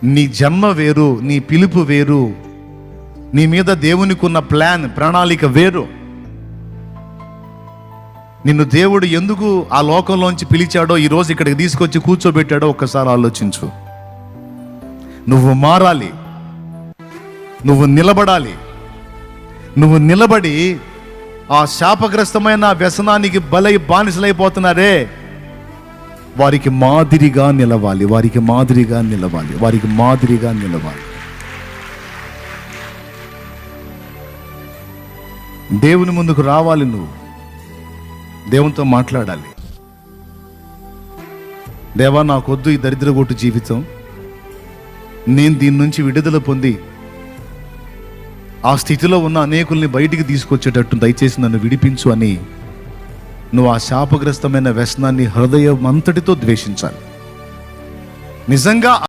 నీ జన్మ వేరు, నీ పిలుపు వేరు, నీ మీద దేవునికి ఉన్న ప్రణాళిక వేరు. నిన్ను దేవుడు ఎందుకు ఆ లోకంలోంచి పిలిచాడో, ఈరోజు ఇక్కడికి తీసుకొచ్చి కూర్చోబెట్టాడో ఒక్కసారి ఆలోచించు. నువ్వు మారాలి, నువ్వు నిలబడాలి. నువ్వు నిలబడి ఆ శాపగ్రస్తమైన వ్యసనానికి బానిసలైపోతున్నారే, వారికి మాదిరిగా నిలవాలి, వారికి మాదిరిగా నిలవాలి, వారికి మాదిరిగా నిలవాలి. దేవుని ముందుకు రావాలి, నువ్వు దేవునితో మాట్లాడాలి. దేవా, నాకొద్దు ఈ దరిద్రగొట్టు జీవితం, నేను దీని నుంచి విడుదల పొంది ఆ స్థితిలో ఉన్న అనేకుల్ని బయటికి తీసుకొచ్చేటట్టు దయచేసి నన్ను విడిపించు అని నువ్వు ఆ శాపగ్రస్తమైన వ్యసనాన్ని హృదయం అంతటితో ద్వేషించాలి. నిజంగా